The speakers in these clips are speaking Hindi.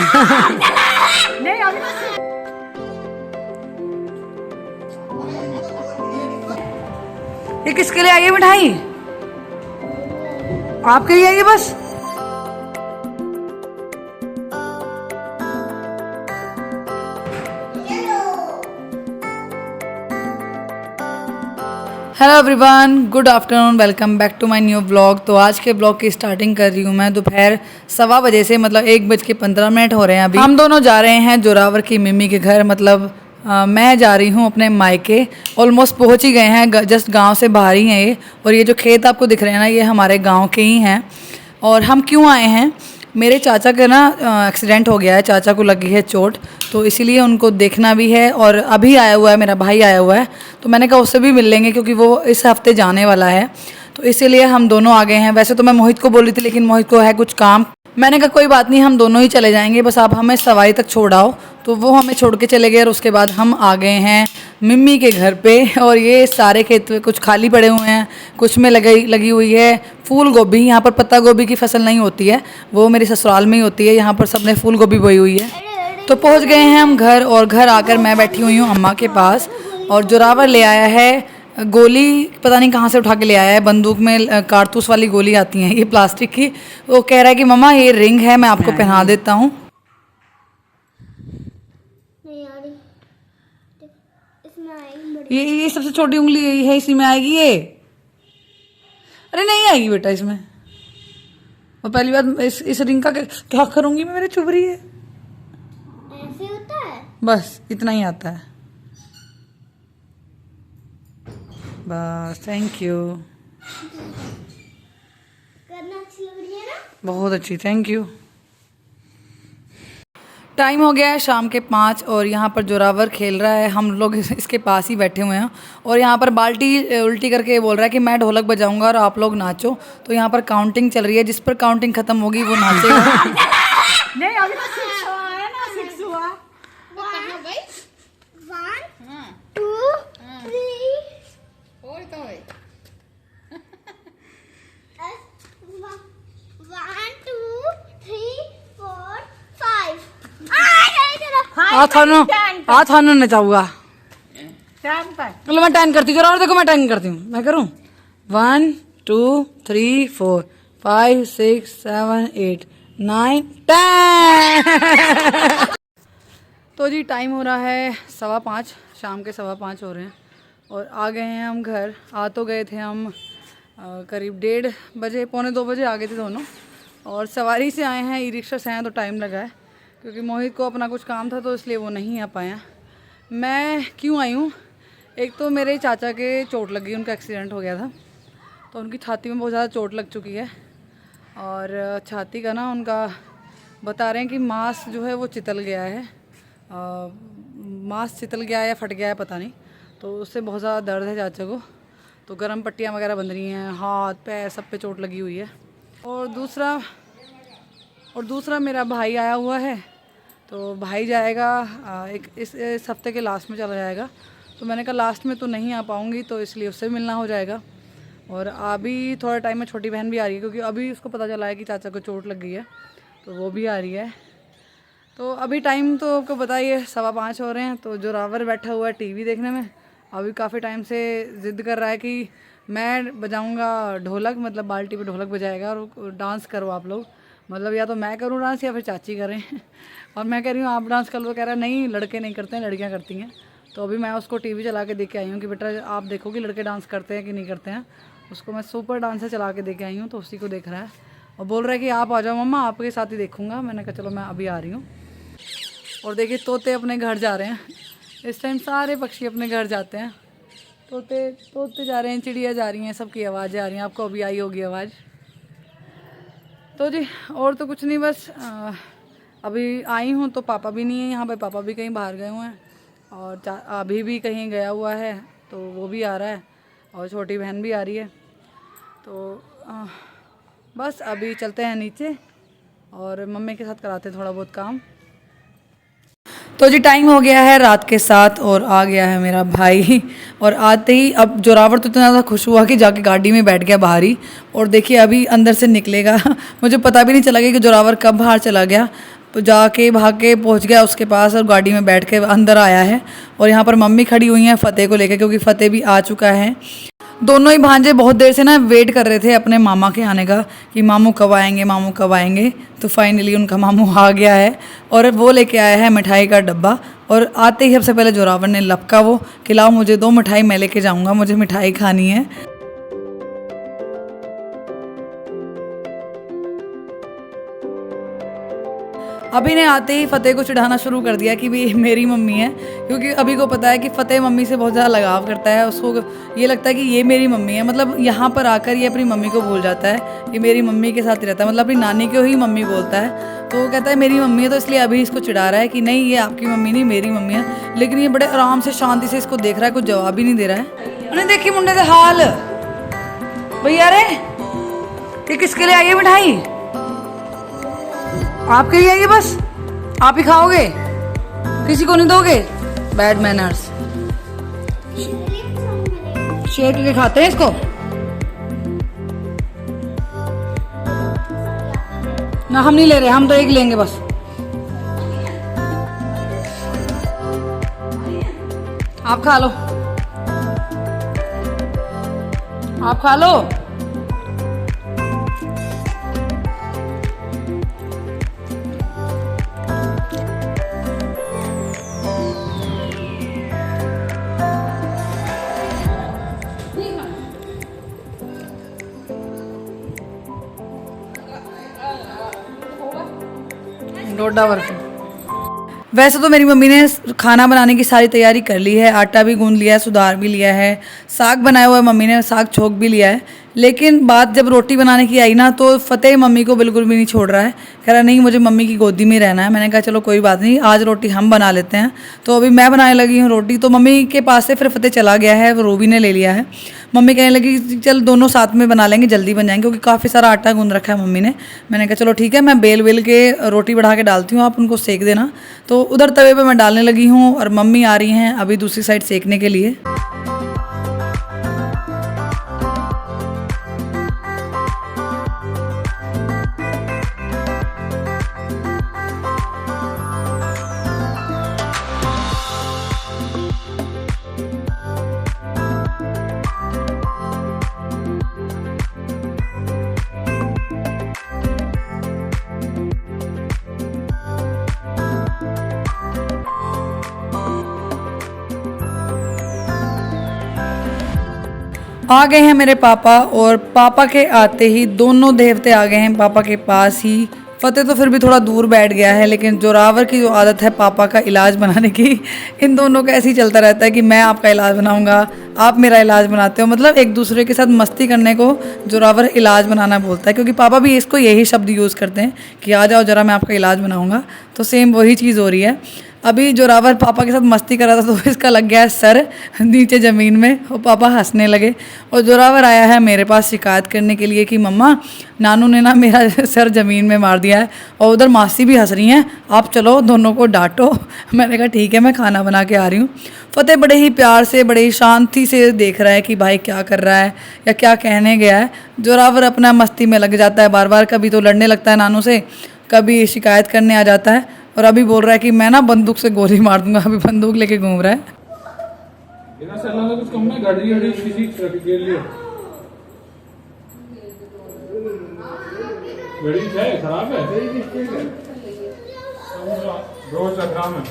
नहीं अभी ये किसके लिए आई है मिठाई? आपके लिए आई है बस? Hello everyone, good afternoon, welcome back to my new blog. तो आज के ब्लॉग की स्टार्टिंग कर रही हूँ मैं दोपहर 1:15 बजे से, मतलब 1:15 हो रहे हैं अभी। हम दोनों जा रहे हैं जोरावर की मिम्मी के घर, मतलब मैं जा रही हूँ अपने मायके। ऑलमोस्ट पहुँच ही गए हैं, जस्ट गांव से बाहर ही हैं ये। और ये जो खेत आपको दिख रहे हैं ना, ये हमारे गाँव के ही हैं। और हम क्यों आए हैं, मेरे चाचा का ना एक्सीडेंट हो गया है, चाचा को लगी है चोट, तो इसीलिए उनको देखना भी है। और अभी आया हुआ है, मेरा भाई आया हुआ है, तो मैंने कहा उससे भी मिल लेंगे क्योंकि वो इस हफ्ते जाने वाला है, तो इसीलिए हम दोनों आ गए हैं। वैसे तो मैं मोहित को बोली थी, लेकिन मोहित को है कुछ काम। मैंने कहा कोई बात नहीं, हम दोनों ही चले जाएंगे, बस आप हमें सवारी तक छोड़ाओ। तो वो हमें छोड़ के चले गए और उसके बाद हम आ गए हैं मिम्मी के घर पे। और ये सारे खेत कुछ खाली पड़े हुए हैं, कुछ में लगी हुई है फूल गोभी। यहाँ पर पत्ता गोभी की फसल नहीं होती है, वो मेरे ससुराल में ही होती है। यहाँ पर सबने फूल गोभी बोई हुई है। तो पहुँच गए हैं हम घर, और घर आकर मैं बैठी हुई हूँ अम्मा के पास। और जोरावर ले आया है गोली, पता नहीं कहाँ से उठा के ले आया है, बंदूक में कारतूस वाली गोली आती हैं ये प्लास्टिक की। वो कह रहा है कि मम्मा ये रिंग है, मैं आपको पहना देता हूँ। ये सबसे छोटी उंगली यही है, इसी में आएगी ये। अरे नहीं आएगी बेटा इसमें। और पहली बात इस रिंग का क्या करूंगी मैं, मेरे चुभ रही है। ऐसे होता है, बस इतना ही आता है बस। थैंक यू, करना अच्छी लग रही है ना? बहुत अच्छी, थैंक यू। टाइम हो गया है शाम के 5 और यहाँ पर जोरावर खेल रहा है। हम लोग इसके पास ही बैठे हुए हैं और यहाँ पर बाल्टी उल्टी करके बोल रहा है कि मैं ढोलक बजाऊंगा और आप लोग नाचो। तो यहाँ पर काउंटिंग चल रही है, जिस पर काउंटिंग खत्म होगी वो नाचेगा। नहीं अभी तो 6 हुआ है ना, 6 हुआ। कहाँ गई? 1 2 3 और तो है 1 2 3 4 5। थानू नचाऊंगा। चलो मैं 10 करती हूँ, और देखो मैं 10 करती हूँ, मैं करूँ 1 2 3 4 5 6 7 8 9 10। तो जी टाइम हो रहा है 5:15, शाम के 5:15 हो रहे हैं और आ गए हैं हम घर। आ तो गए थे हम करीब 1:30 बजे, 1:45 बजे आ गए थे दोनों। और सवारी से आए हैं, ई रिक्शा से आए हैं, तो टाइम लगा है क्योंकि मोहित को अपना कुछ काम था, तो इसलिए वो नहीं आ पाया। मैं क्यों आई हूँ, एक तो मेरे चाचा के चोट लगी, उनका एक्सीडेंट हो गया था, तो उनकी छाती में बहुत ज़्यादा चोट लग चुकी है। और छाती का ना उनका बता रहे हैं कि मांस जो है वो चितल गया है, मांस चितल गया है या फट गया है पता नहीं, तो उससे बहुत ज़्यादा दर्द है चाचा को। तो गर्म पट्टियाँ वगैरह बंध रही हैं, हाथ पैर सब पे चोट लगी हुई है। और दूसरा मेरा भाई आया हुआ है, तो भाई जाएगा इस हफ्ते के लास्ट में चला जाएगा। तो मैंने कहा लास्ट में तो नहीं आ पाऊँगी, तो इसलिए उससे मिलना हो जाएगा। और अभी थोड़ा टाइम में छोटी बहन भी आ रही है, क्योंकि अभी उसको पता चला है कि चाचा को चोट लग गई है, तो वो भी आ रही है। तो अभी टाइम तो आपको बताइए 5:15 हो रहे हैं। तो जोरावर बैठा हुआ है टीवी देखने में, अभी काफ़ी टाइम से ज़िद्द कर रहा है कि मैं बजाऊंगा ढोलक, मतलब बाल्टी पे ढोलक बजाएगा और डांस करो आप लोग, मतलब या तो मैं करूँ डांस या फिर चाची करें। और मैं कह रही हूँ आप डांस कर लो, कह रहा है नहीं लड़के नहीं करते हैं, लड़कियाँ करती हैं। तो अभी मैं उसको टीवी चला के देख के आई हूँ कि बेटा आप देखो कि लड़के डांस करते हैं कि नहीं करते हैं। उसको मैं सुपर डांसर चला के देख के आई हूँ, तो उसी को देख रहा है और बोल रहा है कि आप आ जाओ मम्मा, आपके साथ ही देखूँगा। मैंने कहा चलो मैं अभी आ रही हूँ। और देखिए तोते अपने घर जा रहे हैं, इस टाइम सारे पक्षी अपने घर जाते हैं। तोते जा रहे हैं, चिड़िया जा रही हैं, सबकी आवाज़ें आ रही हैं, आपको अभी आई होगी आवाज़। तो जी और तो कुछ नहीं, बस अभी आई हूँ तो पापा भी नहीं है यहाँ पे, पापा भी कहीं बाहर गए हुए हैं और अभी भी कहीं गया हुआ है, तो वो भी आ रहा है और छोटी बहन भी आ रही है। तो बस अभी चलते हैं नीचे और मम्मी के साथ कराते हैं थोड़ा बहुत काम। तो जी टाइम हो गया है रात के 7 और आ गया है मेरा भाई। और आते ही अब जोरावर तो इतना ज़्यादा खुश हुआ कि जाके गाड़ी में बैठ गया बाहर ही। और देखिए अभी अंदर से निकलेगा। मुझे पता भी नहीं चला कि जोरावर कब बाहर चला गया। जाके भाग के पहुंच गया उसके पास और गाड़ी में बैठ के अंदर आया है। और यहाँ पर मम्मी खड़ी हुई हैं फ़तेह को लेकर, क्योंकि फ़तेह भी आ चुका है। दोनों ही भांजे बहुत देर से ना वेट कर रहे थे अपने मामा के आने का कि मामू कब आएंगे, मामू कब आएंगे। तो फाइनली उनका मामू आ गया है और वो लेके आया है मिठाई का डब्बा। और आते ही सबसे पहले जोरावर ने लपका वो कि लाओ मुझे दो मिठाई, मैं लेके जाऊँगा, मुझे मिठाई खानी है। अभी ने आते ही फ़तेह को चिढ़ाना शुरू कर दिया कि भी मेरी मम्मी है, क्योंकि अभी को पता है कि फ़तेह मम्मी से बहुत ज़्यादा लगाव करता है। उसको ये लगता है कि ये मेरी मम्मी है, मतलब यहाँ पर आकर ये अपनी मम्मी को भूल जाता है, ये मेरी मम्मी के साथ ही रहता है, मतलब अपनी नानी को ही मम्मी बोलता है। तो वो कहता है मेरी मम्मी है, तो इसलिए अभी इसको चिढ़ा रहा है कि नहीं ये आपकी मम्मी नहीं मेरी मम्मी है। लेकिन ये बड़े आराम से शांति से इसको देख रहा है, कुछ जवाब ही नहीं दे रहा है। उन्हें देखी मुंडे का हाल भैया रे, ये किसके लिए आई है मिठाई? आपके लिए आइए, बस आप ही खाओगे, किसी को नहीं दोगे? Bad manners. शेयर करके खाते हैं इसको ना, हम नहीं ले रहे, हम तो एक लेंगे बस। आप खा लो, आप खा लो। डोडा बर्फी। वैसे तो मेरी मम्मी ने खाना बनाने की सारी तैयारी कर ली है, आटा भी गूंद लिया है, सुधार भी लिया है, साग बनाया हुआ है, मम्मी ने साग छोक भी लिया है। लेकिन बात जब रोटी बनाने की आई ना, तो फ़तेह मम्मी को बिल्कुल भी नहीं छोड़ रहा है, कह रहा नहीं मुझे मम्मी की गोदी में रहना है। मैंने कहा चलो कोई बात नहीं, आज रोटी हम बना लेते हैं। तो अभी मैं बनाने लगी हूँ रोटी, तो मम्मी के पास से फिर फ़तेह चला गया है, रूबी ने ले लिया है। मम्मी कहने लगी चल दोनों साथ में बना लेंगे, जल्दी बन जाएंगे, क्योंकि काफ़ी सारा आटा गूंद रखा है मम्मी ने। मैंने कहा चलो ठीक है, मैं बेल के रोटी बढ़ा के डालती हूँ, आप उनको सेक देना। तो उधर तवे पे मैं डालने लगी हूँ और मम्मी आ रही हैं अभी दूसरी साइड सेकने के लिए। आ गए हैं मेरे पापा, और पापा के आते ही दोनों देवते आ गए हैं पापा के पास ही। फ़तेह तो फिर भी थोड़ा दूर बैठ गया है, लेकिन जोरावर की जो आदत है पापा का इलाज बनाने की, इन दोनों का ऐसे ही चलता रहता है कि मैं आपका इलाज बनाऊंगा, आप मेरा इलाज बनाते हो। मतलब एक दूसरे के साथ मस्ती करने को जोरावर इलाज बनाना बोलता है, क्योंकि पापा भी इसको यही शब्द यूज़ करते हैं कि आ जाओ ज़रा मैं आपका इलाज बनाऊँगा। तो सेम वही चीज़ हो रही है। अभी जोरावर पापा के साथ मस्ती कर रहा था, तो इसका लग गया है सर नीचे ज़मीन में, और पापा हंसने लगे। और जोरावर आया है मेरे पास शिकायत करने के लिए कि मम्मा नानू ने ना मेरा सर ज़मीन में मार दिया है, और उधर मासी भी हंस रही हैं, आप चलो दोनों को डांटो। मैंने कहा ठीक है, मैं खाना बना के आ रही हूँ। फ़तेह बड़े ही प्यार से, बड़े ही शांति से देख रहा है कि भाई क्या कर रहा है या क्या कहने गया है। जोरावर अपना मस्ती में लग जाता है बार बार, कभी तो लड़ने लगता है नानू से, कभी शिकायत करने आ जाता है, और अभी बोल रहा है कि मैं ना बंदूक से गोली मार दूंगा। अभी बंदूक लेके घूम रहा है। कुछ कम गाड़ी किसी के लिए गाड़ी है खराब है, रोज खराब है।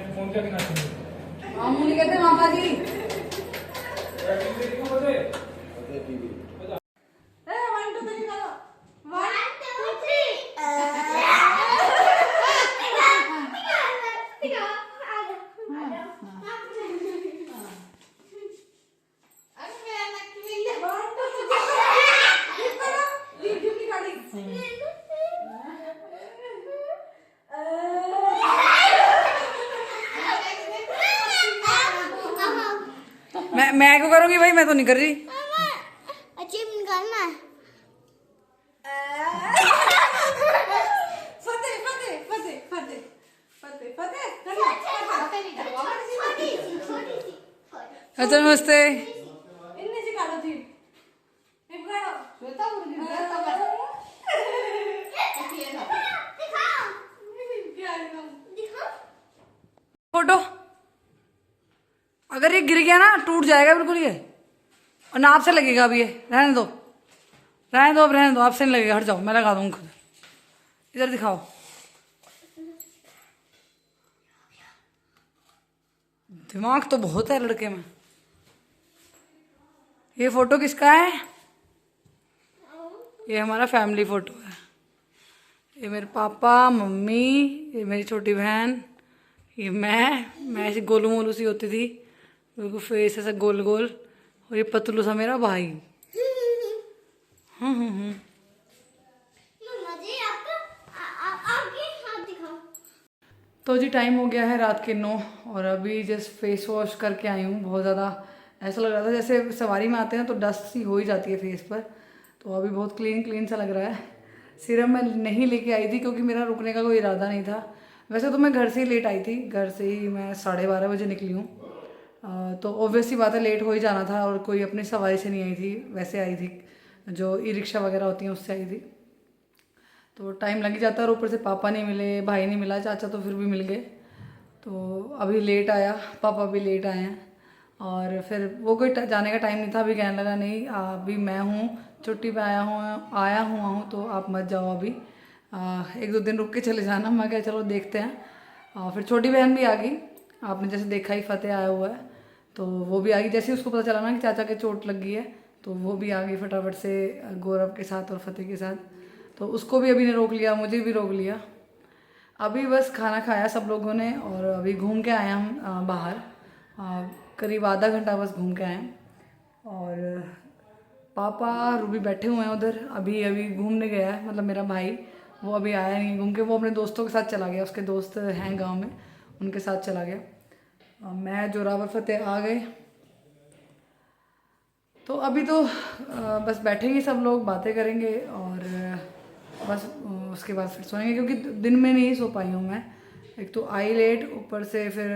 फोन क्या कहते हैं मामा जी मैं क्यों करूँगी भाई, मैं तो नहीं कर रही। अचीव निकालना है। फतेह फतेह फतेह फतेह फतेह फतेह। अच्छा नमस्ते। इनने सिखा दो थी। फोटो अगर ये गिर गया ना टूट जाएगा बिल्कुल ये, और ना आपसे लगेगा अभी, ये रहने दो रहने दो, अब रहने दो, आपसे नहीं लगेगा, हट जाओ, मैं लगा दूंगा खुद। इधर दिखाओ। दिमाग तो बहुत है लड़के में। ये फोटो किसका है? ये हमारा फैमिली फोटो है। ये मेरे पापा मम्मी, ये मेरी छोटी बहन, ये मैं ऐसी गोलू मोलू सी होती थी, बिल्कुल फेस ऐसा गोल गोल, और ये पतलू सा मेरा भाई। मम्मा जी आपका आपके हाथ दिखाओ। तो जी टाइम हो गया है रात के 9 और अभी जस्ट फेस वॉश करके आई हूँ। बहुत ज़्यादा ऐसा लग रहा था जैसे सवारी में आते हैं तो डस्ट सी हो ही जाती है फेस पर, तो अभी बहुत क्लीन सा लग रहा है। सीरम मैं नहीं लेके आई थी क्योंकि मेरा रुकने का कोई इरादा नहीं था। वैसे तो मैं घर से ही लेट आई थी, घर से ही मैं 12:30 बजे निकली हूँ, तो ऑब्वियसली बात है लेट हो ही जाना था, और कोई अपनी सवारी से नहीं आई थी, वैसे आई थी जो ई रिक्शा वगैरह होती हैं उससे आई थी, तो टाइम लग ही जाता है। और ऊपर से पापा नहीं मिले, भाई नहीं मिला, चाचा तो फिर भी मिल गए, तो अभी लेट आया, पापा भी लेट आए हैं। और फिर वो कोई जाने का टाइम नहीं था, अभी कहने लगा नहीं अभी मैं हूँ छुट्टी पे आया हूँ तो आप मत जाओ अभी, 1-2 दिन रुक के चले जाना। मैं क्या चलो देखते हैं। फिर छोटी बहन भी आ गई, आपने जैसे देखा ही फतेह आया हुआ है, तो वो भी आ गई। जैसे ही उसको पता चला ना कि चाचा के चोट लग गई है तो वो भी आ गई फटाफट से गौरव के साथ और फतेह के साथ, तो उसको भी अभी ने रोक लिया, मुझे भी रोक लिया। अभी बस खाना खाया सब लोगों ने और अभी घूम के आए हम बाहर, करीब आधा घंटा बस घूम के आए। और पापा रूबी बैठे हुए हैं उधर, अभी घूमने गया है, मतलब मेरा भाई, वो अभी आया नहीं घूम के, वो अपने दोस्तों के साथ चला गया, उसके दोस्त हैं गांव में, उनके साथ चला गया। मैं जोरावर फतेह आ गए, तो अभी तो बस बैठेंगे सब लोग, बातें करेंगे और बस उसके बाद फिर सोएंगे, क्योंकि दिन में नहीं सो पाई हूँ मैं। एक तो आई लेट, ऊपर से फिर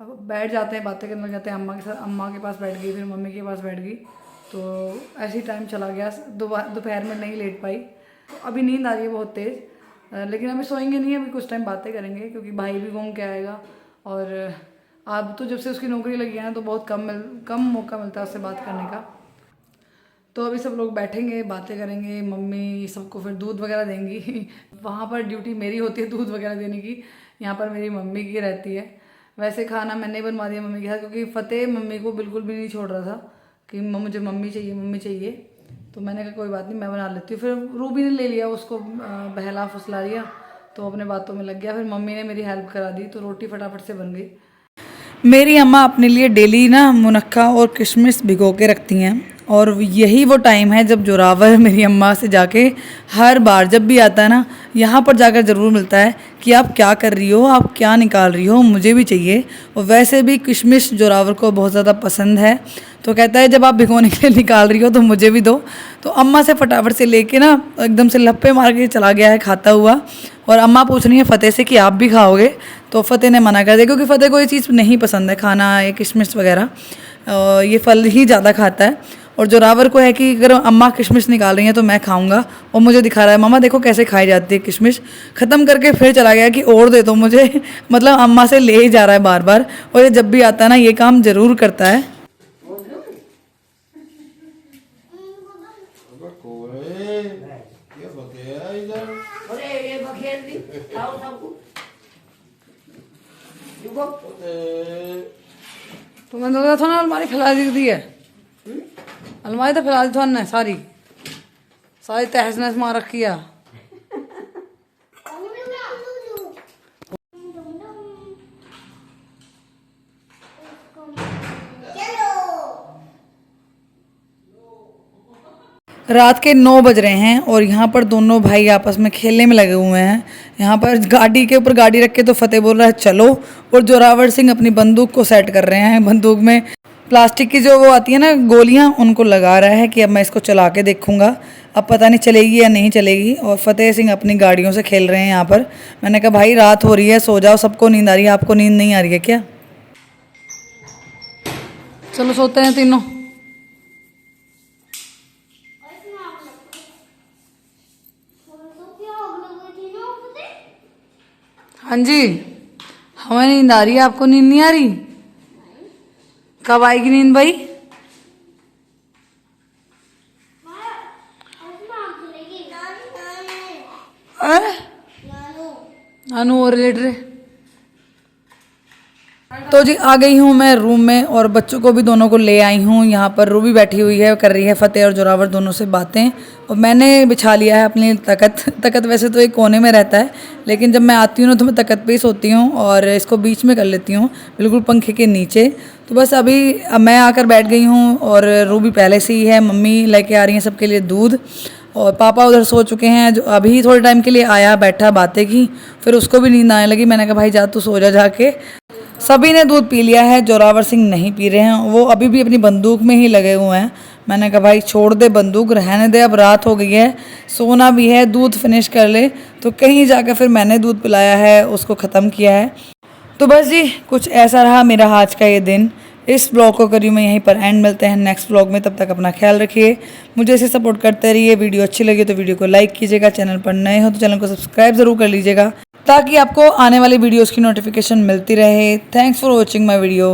बैठ जाते हैं, बातें करने लग जाते हैं अम्मा के साथ, अम्मा के पास बैठ गई, फिर मम्मी के पास बैठ गई, तो ऐसे ही टाइम चला गया। दोपहर में नहीं लेट पाई, तो अभी नींद आ रही है बहुत तेज़, लेकिन अभी सोएंगे नहीं, अभी कुछ टाइम बातें करेंगे, क्योंकि भाई भी घूम के आएगा। और अब तो जब से उसकी नौकरी लगी है ना तो बहुत कम मौका मिलता है उससे बात करने का। तो अभी सब लोग बैठेंगे, बातें करेंगे, मम्मी सबको फिर दूध वगैरह देंगी। वहाँ पर ड्यूटी मेरी होती है दूध वगैरह देने की, यहाँ पर मेरी मम्मी की रहती है। वैसे खाना मैंने बनवा दिया मम्मी के साथ, क्योंकि फतेह मम्मी को बिल्कुल भी नहीं छोड़ रहा था कि मुझे मम्मी चाहिए, तो मैंने कहा कोई बात नहीं मैं बना लेती हूँ। फिर रूबी ने ले लिया, उसको बहला फुसला लिया, तो अपने बातों में लग गया। फिर मम्मी ने मेरी हेल्प करा दी, तो रोटी फटाफट से बन गई। मेरी अम्मा अपने लिए डेली ना मुनक्का और किशमिश भिगो के रखती हैं, और यही वो टाइम है जब जोरावर मेरी अम्मा से जाके हर बार जब भी आता है ना, यहाँ पर जाकर ज़रूर मिलता है कि आप क्या कर रही हो, आप क्या निकाल रही हो, मुझे भी चाहिए। और वैसे भी किशमिश जोरावर को बहुत ज़्यादा पसंद है, तो कहता है जब आप भिगोने के लिए निकाल रही हो तो मुझे भी दो। तो अम्मा से फटाफट से लेके ना एकदम से लप्पे मार के चला गया है खाता हुआ, और अम्मा पूछ रही है फतेह से कि आप भी खाओगे, तो फतेह ने मना कर दिया, क्योंकि फतेह को ये चीज़ नहीं पसंद है खाना, ये किशमिश वगैरह, ये फल ही ज़्यादा खाता है। और जोरावर को है कि अगर अम्मा किशमिश निकाल रही हैं तो मैं खाऊंगा, और मुझे दिखा रहा है मामा देखो कैसे खाई जाती है किशमिश। ख़त्म करके फिर चला गया कि और दे दो मुझे। मतलब अम्मा से ले ही जा रहा है बार बार, और ये जब भी आता है ना ये काम ज़रूर करता है। तो मैंने लगा था ना अलमारी फैला दी है, अलमारी तो फैला दी था सारी तहस नहस मार रखी है। रात के 9 बज रहे हैं और यहाँ पर दोनों भाई आपस में खेलने में लगे हुए हैं। यहाँ पर गाड़ी के ऊपर गाड़ी रख के तो फतेह बोल रहा है चलो, और जोरावर सिंह अपनी बंदूक को सेट कर रहे हैं। बंदूक में प्लास्टिक की जो वो आती है ना गोलियां, उनको लगा रहा है कि अब मैं इसको चला के देखूंगा, अब पता नहीं चलेगी या नहीं चलेगी। और फतेह सिंह अपनी गाड़ियों से खेल रहे हैं यहाँ पर। मैंने कहा भाई रात हो रही है, सो जाओ, सबको नींद आ रही है, आपको नींद नहीं आ रही है क्या? चलो सोते हैं तीनों। हाँ जी, हमें नींद आ रही है, आपको नींद नहीं आ रही? कब आएगी नींद भाई? अरे नानू और लेट रहे। तो जी आ गई हूँ मैं रूम में और बच्चों को भी दोनों को ले आई हूँ। यहाँ पर रूबी बैठी हुई है, कर रही है फतेह और जोरावर दोनों से बातें। और मैंने बिछा लिया है अपनी तकत वैसे तो एक कोने में रहता है, लेकिन जब मैं आती हूँ ना तो मैं तकत पे ही सोती हूँ और इसको बीच में कर लेती हूँ, बिल्कुल पंखे के नीचे। तो बस अब मैं आकर बैठ गई हूँ और रूबी पहले से ही है। मम्मी लेके आ रही हैं सबके लिए दूध और पापा उधर सो चुके हैं। जो अभी थोड़े टाइम के लिए आया, बैठा, बातें की, फिर उसको भी नींद आने लगी। मैंने कहा भाई जा तू सो जा जाके। सभी ने दूध पी लिया है, जोरावर सिंह नहीं पी रहे हैं, वो अभी भी अपनी बंदूक में ही लगे हुए हैं। मैंने कहा भाई छोड़ दे बंदूक, रहने दे, अब रात हो गई है, सोना भी है, दूध फिनिश कर ले। तो कहीं जाकर फिर मैंने दूध पिलाया है, उसको ख़त्म किया है। तो बस जी कुछ ऐसा रहा मेरा आज का ये दिन। इस ब्लॉग को करी मैं यहीं पर एंड। मिलते हैं नेक्स्ट ब्लॉग में, तब तक अपना ख्याल रखिए, मुझे ऐसे सपोर्ट करते रहिए। वीडियो अच्छी लगी तो वीडियो को लाइक कीजिएगा, चैनल पर नए हो तो चैनल को सब्सक्राइब ज़रूर कर लीजिएगा ताकि आपको आने वाली वीडियोस की नोटिफिकेशन मिलती रहे। Thanks for watching my video.